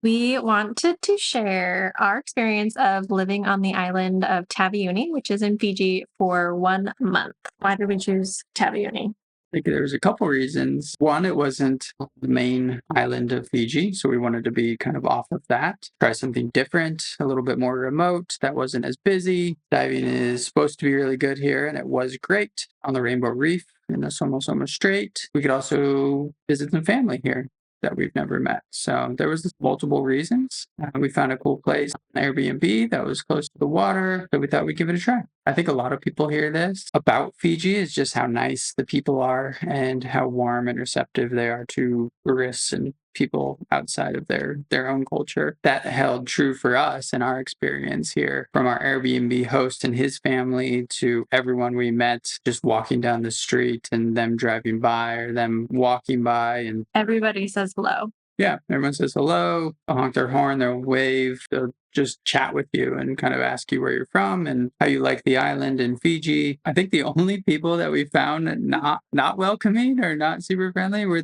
We wanted to share our experience of living on the island of Taveuni, which is in Fiji, for 1 month. Why did we choose Taveuni? I think there was a couple reasons. One, it wasn't the main island of Fiji, so we wanted to be kind of off of that, try something different, a little bit more remote, that wasn't as busy. Diving is supposed to be really good here, and it was great on the Rainbow Reef in the Somo Strait. We could also visit some family here that we've never met. So there was multiple reasons. We found a cool place, an Airbnb that was close to the water, so we thought we'd give it a try. I think a lot of people hear this about Fiji is just how nice the people are and how warm and receptive they are to tourists and people outside of their own culture. That held true for us in our experience here, from our Airbnb host and his family to everyone we met just walking down the street and them driving by or them walking by. And Everybody says hello. yeah, everyone says hello, they'll honk their horn, they'll wave, they'll just chat with you and kind of ask you where you're from and how you like the island in Fiji. I think the only people that we found not welcoming or not super friendly were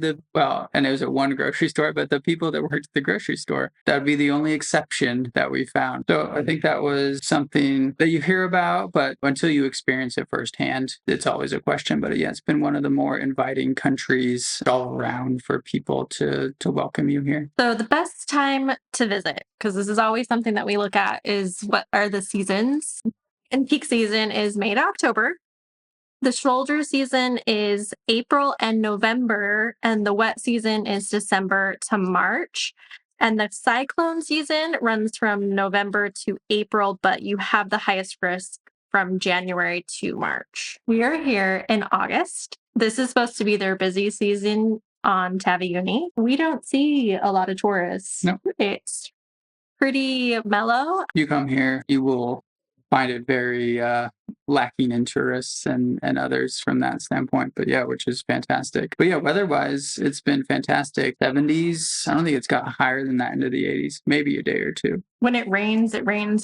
and it was at one grocery store, but the people that worked at the grocery store. That would be the only exception that we found. So I think that was something that you hear about, but until you experience it firsthand, it's always a question. But yeah, it's been one of the more inviting countries all around for people to welcome you here. So, the best time to visit, because this is always something that we look at, is what are the seasons? And peak season is May to October. The shoulder season is April and November, and the wet season is December to March. And the cyclone season runs from November to April, but you have the highest risk from January to March. We are here in August. This is supposed to be their busy season on Taveuni. We don't see a lot of tourists. No. It's pretty mellow. You come here, you will find it very lacking in tourists and others from that standpoint. But yeah, which is fantastic. But yeah, weather-wise, it's been fantastic. 70s. I don't think it's got higher than that into the 80s, maybe a day or two. When it rains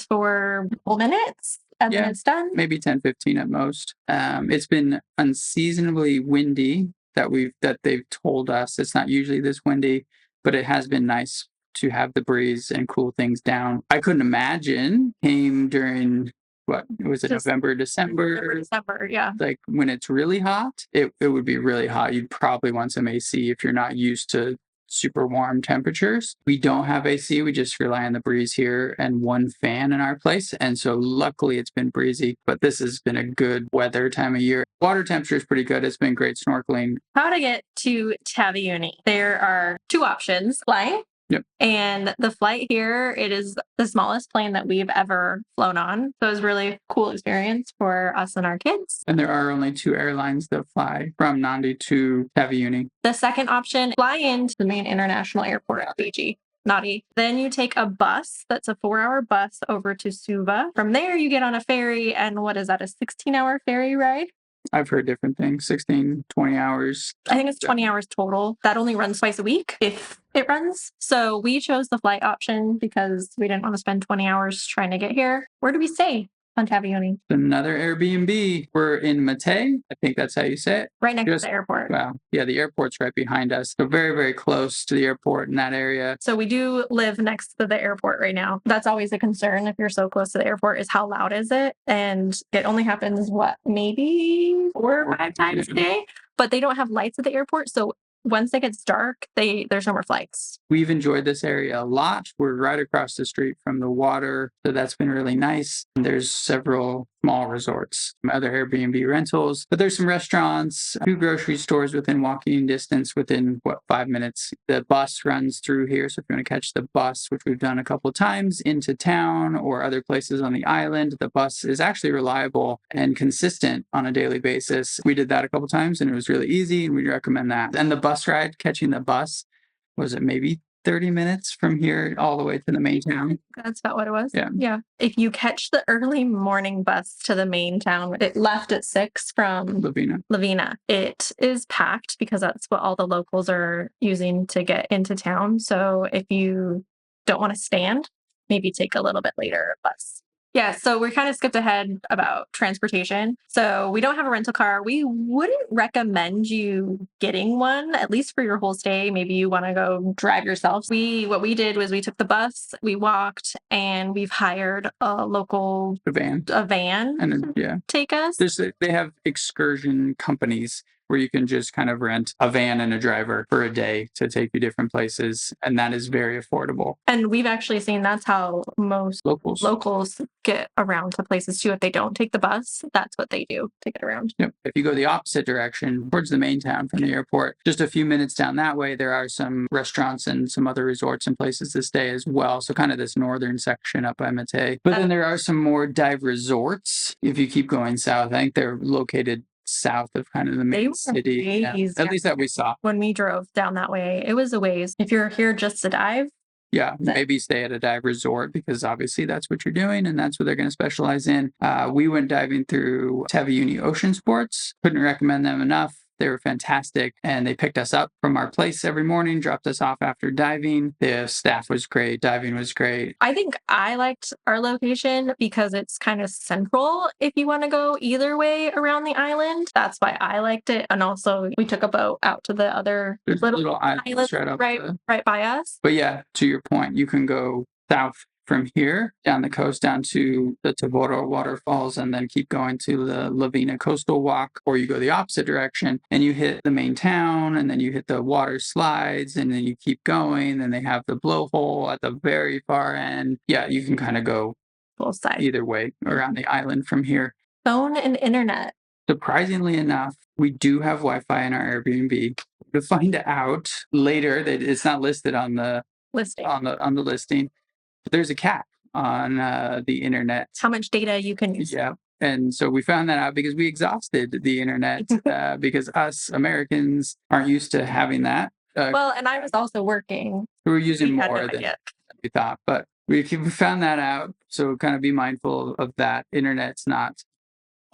for a couple minutes and then it's done. Maybe 10, 15 at most. It's been unseasonably windy that they've told us. It's not usually this windy, but it has been nice to have the breeze and cool things down. I couldn't imagine came during what was it, Just November, December? December, yeah. Like when it's really hot, it would be really hot. You'd probably want some AC if you're not used to super warm temperatures. We don't have AC. We just rely on the breeze here and one fan in our place. And so luckily it's been breezy, but this has been a good weather time of year. Water temperature is pretty good. It's been great snorkeling. How to get to Taveuni? There are two options: flying. Yep. And the flight here, it is the smallest plane that we've ever flown on. So it was really cool experience for us and our kids. And there are only two airlines that fly from Nandi to Taveuni. The second option, fly into the main international airport of Fiji. Nadi. Then you take a bus that's a 4-hour bus over to Suva. From there, you get on a ferry, and what is that, a 16-hour ferry ride? I've heard different things, 16, 20 hours. I think it's 20 hours total. That only runs twice a week if it runs. So we chose the flight option because we didn't want to spend 20 hours trying to get here. Where do we stay on Taveuni? Another Airbnb. We're in Mate. I think that's how you say it. Right next to the airport. Wow. Yeah, the airport's right behind us. So very, very close to the airport in that area. So we do live next to the airport right now. That's always a concern if you're so close to the airport, is how loud is it? And it only happens, maybe 4 or 5 times a day? But they don't have lights at the airport. So once it gets dark, there's no more flights. We've enjoyed this area a lot. We're right across the street from the water, so that's been really nice. And there's several small resorts, some other Airbnb rentals, but there's some restaurants, 2 grocery stores within walking distance within 5 minutes. The bus runs through here, so if you want to catch the bus, which we've done a couple of times, into town or other places on the island, the bus is actually reliable and consistent on a daily basis. We did that a couple of times and it was really easy, and we'd recommend that. And the bus ride, catching the bus, was it maybe 30 minutes from here all the way to the main town? That's about what it was. Yeah. If you catch the early morning bus to the main town, it left at 6 from Lavina. It is packed because that's what all the locals are using to get into town. So if you don't want to stand, maybe take a little bit later bus. Yeah, so we kind of skipped ahead about transportation. So we don't have a rental car. We wouldn't recommend you getting one, at least for your whole stay. Maybe you want to go drive yourself. What we did was we took the bus, we walked, and we've hired a local The van. a van And to yeah, take us. they have excursion companies where you can just kind of rent a van and a driver for a day to take you different places, and that is very affordable. And we've actually seen that's how most Locals. locals get around to places too. If they don't take the bus, that's what they do to get around. Yep. If you go the opposite direction towards the main town from the airport, just a few minutes down that way, there are some restaurants and some other resorts and places to stay as well. So kind of this northern section up by Matei. But then there are some more dive resorts. If you keep going south, I think they're located south of kind of the They main were city. Yeah. ways At least that we saw. when we drove down that way. It was a ways. If you're here just to dive, Yeah, maybe stay at a dive resort because obviously that's what you're doing and that's what they're going to specialize in. We went diving through Taveuni Ocean Sports. Couldn't recommend them enough. They were fantastic and they picked us up from our place every morning, dropped us off after diving. The staff was great, diving was great. I think I liked our location because it's kind of central if you want to go either way around the island. That's why I liked it. And also, we took a boat out to the other There's little islands right up right by us. But yeah, to your point, you can go south from here down the coast down to the Tavoro waterfalls and then keep going to the Lavina coastal walk, or you go the opposite direction and you hit the main town and then you hit the water slides and then you keep going. Then they have the blowhole at the very far end. Yeah, you can kind of go Both sides. either way around the island from here. Phone and internet. Surprisingly enough, we do have Wi-Fi in our Airbnb. To find out later that it's not listed on the Listing. on the listing, but there's a cap on the internet. How much data you can use. Yeah. And so we found that out because we exhausted the internet because us Americans aren't used to having that. Well, and I was also working. We were using We had more no than idea. we thought, but we found that out. So kind of be mindful of that. Internet's not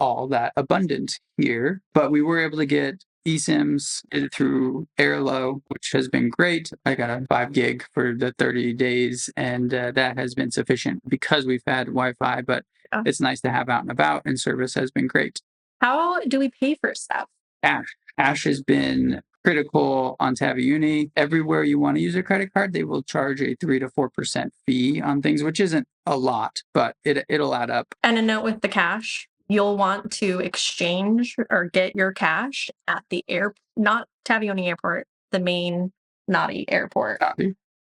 all that abundant here, but we were able to get eSIMs through Airlo, which has been great. I got a 5 gig for the 30 days, and that has been sufficient because we've had Wi-Fi, but it's nice to have out and about, and service has been great. How do we pay for stuff? Ash has been critical on Taveuni. Everywhere you want to use a credit card, they will charge a 3 to 4% fee on things, which isn't a lot, but it'll add up. And a note with the cash. You'll want to exchange or get your cash at the not Taveuni Airport, the main Naughty Airport,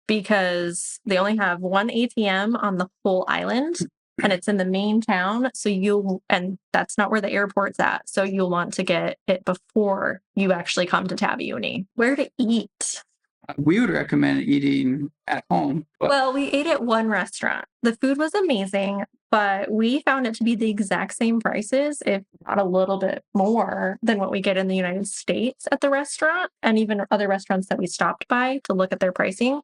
because they only have one ATM on the whole island and it's in the main town. So and that's not where the airport's at. So you'll want to get it before you actually come to Taveuni. Where to eat? We would recommend eating at home. Well, we ate at one restaurant. The food was amazing, but we found it to be the exact same prices, if not a little bit more than what we get in the United States at the restaurant, and even other restaurants that we stopped by to look at their pricing.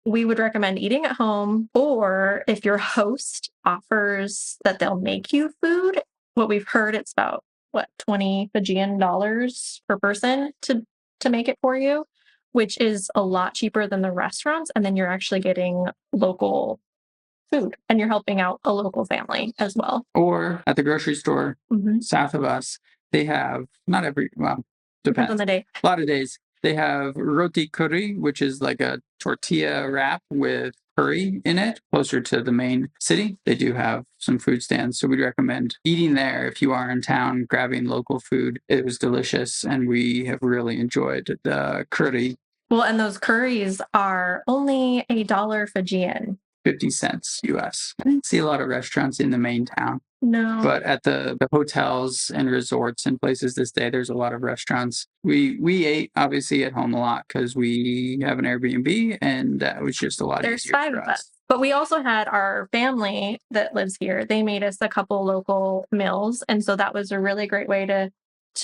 We would recommend eating at home, or if your host offers that they'll make you food, what we've heard, it's about 20 Fijian dollars per person to make it for you, which is a lot cheaper than the restaurants. And then you're actually getting local food and you're helping out a local family as well. Or at the grocery store south of us, they have depends on the day. A lot of days they have roti curry, which is like a tortilla wrap with curry in it, closer to the main city. They do have some food stands, so we'd recommend eating there if you are in town, grabbing local food. It was delicious, and we have really enjoyed the curry. Well, and those curries are only $1 Fijian. 50 cents US. I didn't see a lot of restaurants in the main town. No. But at the hotels and resorts and places to stay, there's a lot of restaurants. We ate obviously at home a lot because we have an Airbnb, and that was just a lot easier. There's 5 of us. But we also had our family that lives here. They made us a couple local meals. And so that was a really great way to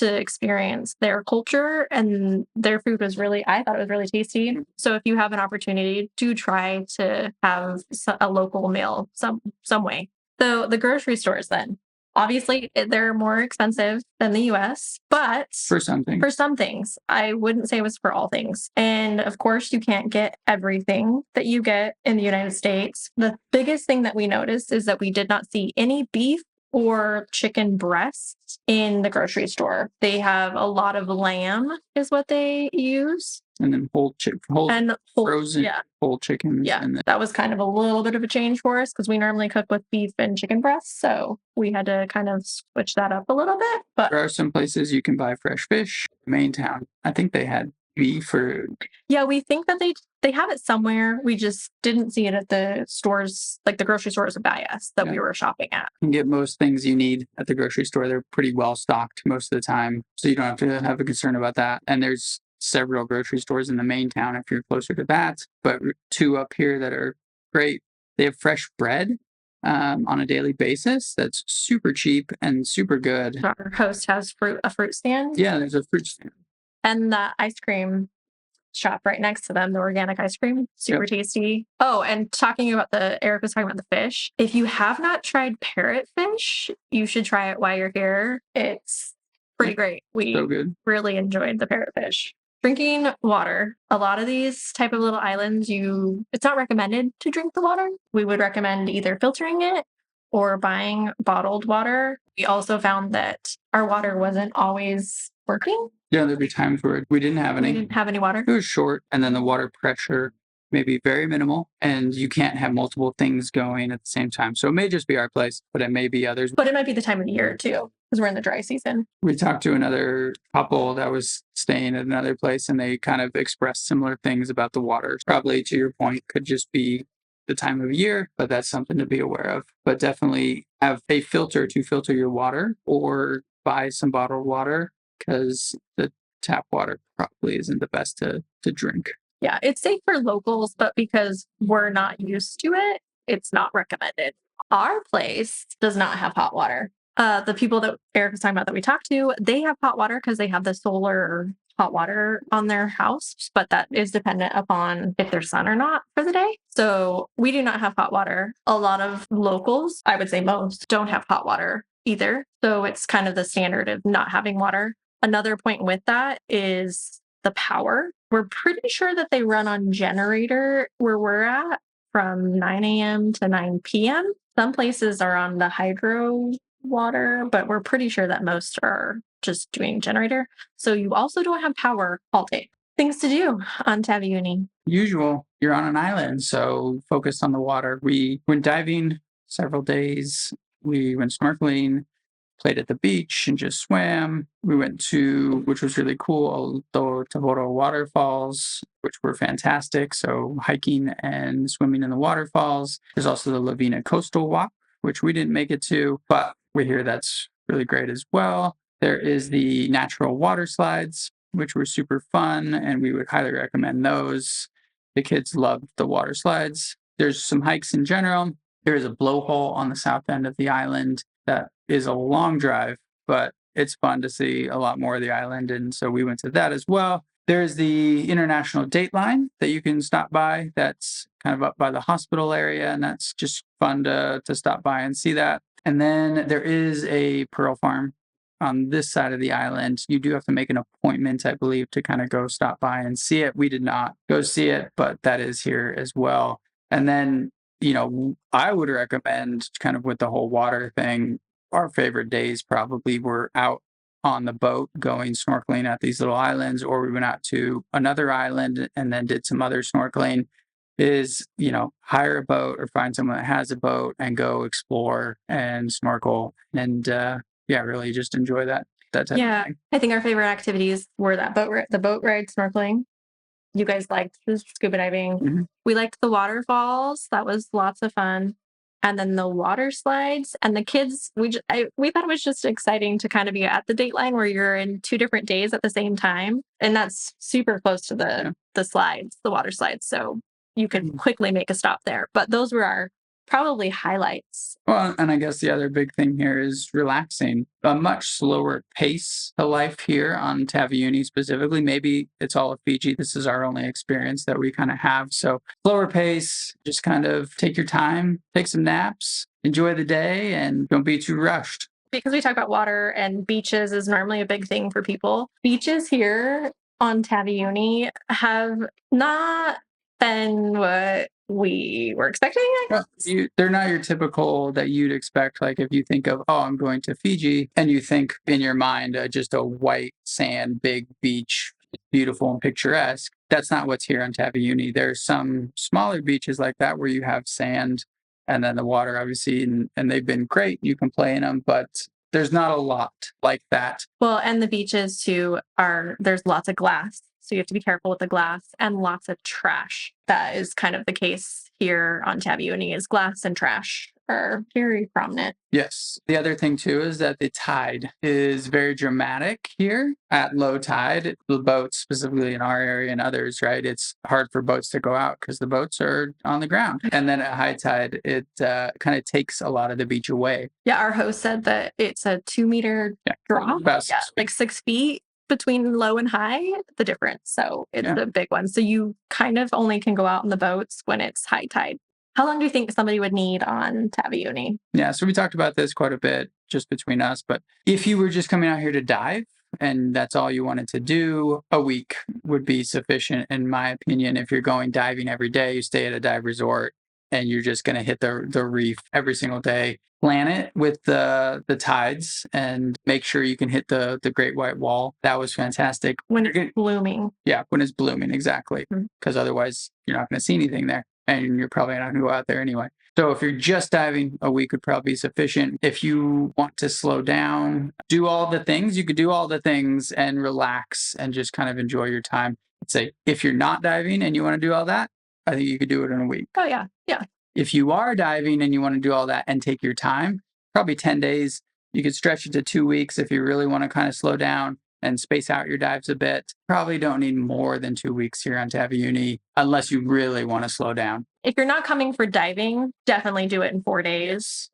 experience their culture, and their food was I thought it was really tasty. So if you have an opportunity, do try to have a local meal some way. So the grocery stores then. Obviously, they're more expensive than the US, but For something. for some things, I wouldn't say it was for all things. And of course, you can't get everything that you get in the United States. The biggest thing that we noticed is that we did not see any beef or chicken breasts in the grocery store. They have a lot of lamb, is what they use. And then whole frozen yeah. whole chickens. Yeah, And then that was kind of a little bit of a change for us because we normally cook with beef and chicken breasts. So we had to kind of switch that up a little bit. But there are some places you can buy fresh fish. Main town, I think they had beef or yeah, we think that they have it somewhere. We just didn't see it at the stores, like the grocery stores by us that we were shopping at. You can get most things you need at the grocery store. They're pretty well stocked most of the time, so you don't have to have a concern about that. And there's several grocery stores in the main town if you're closer to that, but two up here that are great. They have fresh bread on a daily basis that's super cheap and super good. Our host has a fruit stand. Yeah, there's a fruit stand. And the ice cream shop right next to them, the organic ice cream, super tasty. Oh, and talking about Eric was talking about the fish. If you have not tried parrotfish, you should try it while you're here. It's pretty great. We So good. really enjoyed the parrotfish. Drinking water. A lot of these type of little islands, it's not recommended to drink the water. We would recommend either filtering it or buying bottled water. We also found that our water wasn't always working. Yeah, there'd be times where we didn't have any. We didn't have any water. It was short, and then the water pressure may be very minimal, and you can't have multiple things going at the same time. So it may just be our place, but it may be others. But it might be the time of the year too, because we're in the dry season. We talked to another couple that was staying at another place, and they kind of expressed similar things about the water. Probably to your point, could just be the time of year, but that's something to be aware of. But definitely have a filter to filter your water or buy some bottled water because the tap water probably isn't the best to drink. Yeah, it's safe for locals, but because we're not used to it, it's not recommended. Our place does not have hot water. The people that Eric was talking about that we talked to, they have hot water because they have the solar hot water on their house, but that is dependent upon if there's sun or not for the day. So we do not have hot water. A lot of locals, I would say most, don't have hot water either. So it's kind of the standard of not having water. Another point with that is the power. We're pretty sure that they run on generator where we're at from 9 a.m. to 9 p.m. Some places are on the hydro water, but we're pretty sure that most are just doing generator. So you also don't have power all day. Things to do on Taveuni. Usual, you're on an island, so focused on the water. We went diving several days. We went snorkeling, played at the beach and just swam. We went to, which was really cool, the Taveuni waterfalls, which were fantastic. So hiking and swimming in the waterfalls. There's also the Lavina Coastal Walk, which we didn't make it to, but we hear that's really great as well. There is the natural water slides, which were super fun, and we would highly recommend those. The kids loved the water slides. There's some hikes in general. There is a blowhole on the south end of the island that is a long drive, but it's fun to see a lot more of the island. And so we went to that as well. There's the International Dateline that you can stop by. That's kind of up by the hospital area, and that's just fun to stop by and see that. And then there is a pearl farm on this side of the island. You do have to make an appointment, I believe, to kind of go stop by and see it. We did not go see it, but that is here as well. And then, I would recommend kind of with the whole water thing, our favorite days probably were out on the boat going snorkeling at these little islands, or we went out to another island and then did some other snorkeling. Is hire a boat or find someone that has a boat and go explore and snorkel and really just enjoy that type of thing. I think our favorite activities were the boat ride, snorkeling. You guys liked the scuba diving. Mm-hmm. We liked the waterfalls. That was lots of fun. And then the water slides and the kids, we thought it was just exciting to kind of be at the Dateline where you're in 2 different days at the same time. And that's super close to the slides, the water slides. So you could quickly make a stop there. But those were our probably highlights. Well, and I guess the other big thing here is relaxing. A much slower pace to life here on Taveuni specifically. Maybe it's all of Fiji. This is our only experience that we kind of have. So slower pace, just kind of take your time, take some naps, enjoy the day, and don't be too rushed. because we talk about water and beaches is normally a big thing for people. Beaches here on Taveuni have not been what we were expecting, I Well, guess. they're not your typical that you'd expect. Like if you think of, oh, I'm going to Fiji, and you think in your mind just a white sand, big beach, beautiful and picturesque. That's not what's here on Taveuni. There's some smaller beaches like that where you have sand and then the water, obviously, and they've been great. You can play in them, but there's not a lot like that. Well, and the beaches too are there's lots of glass. So you have to be careful with the glass and lots of trash. That is kind of the case here on Taveuni is glass and trash are very prominent. Yes. The other thing too is that the tide is very dramatic here at low tide. The boats, specifically in our area and others, right? It's hard for boats to go out because the boats are on the ground. And then at high tide, it kind of takes a lot of the beach away. Yeah, our host said that it's a 2 meter Yeah. drop. About Yeah, 6 feet. like 6 feet between low and high, the difference. So it's Yeah. a big one. So you kind of only can go out in the boats when it's high tide. How long do you think somebody would need on Taveuni? Yeah, so we talked about this quite a bit just between us, but if you were just coming out here to dive and that's all you wanted to do, a week would be sufficient, in my opinion. If you're going diving every day, you stay at a dive resort and you're just going to hit the reef every single day. Plan it with the tides and make sure you can hit the Great White Wall. That was fantastic. When it's blooming. Yeah, when it's blooming, exactly. Because otherwise, you're not going to see anything there, and you're probably not going to go out there anyway. So if you're just diving, a week would probably be sufficient. If you want to slow down, do all the things, you could do all the things and relax and just kind of enjoy your time. I'd say if you're not diving and you want to do all that, I think you could do it in a week. Oh, yeah. Yeah. If you are diving and you want to do all that and take your time, probably 10 days. You could stretch it to 2 weeks if you really want to kind of slow down and space out your dives a bit. Probably don't need more than 2 weeks here on Taveuni unless you really want to slow down. If you're not coming for diving, definitely do it in 4 days.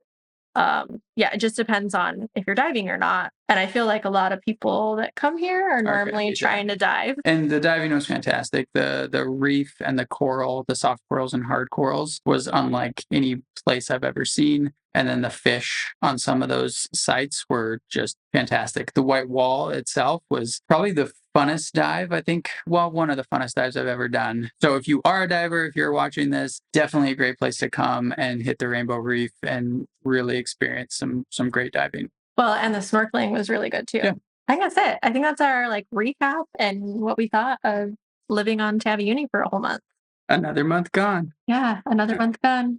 Yeah, it just depends on if you're diving or not. And I feel like a lot of people that come here are normally trying to dive. And the diving was fantastic. The reef and the coral, the soft corals and hard corals was unlike any place I've ever seen. And then the fish on some of those sites were just fantastic. The white wall itself was probably the funnest dive, I think. Well, one of the funnest dives I've ever done. So if you are a diver, if you're watching this, definitely a great place to come and hit the Rainbow Reef and really experience some great diving. Well, and the snorkeling was really good too. Yeah. I think that's it. I think that's our like recap and what we thought of living on Taveuni for a whole month. Another month gone. Yeah, another month gone.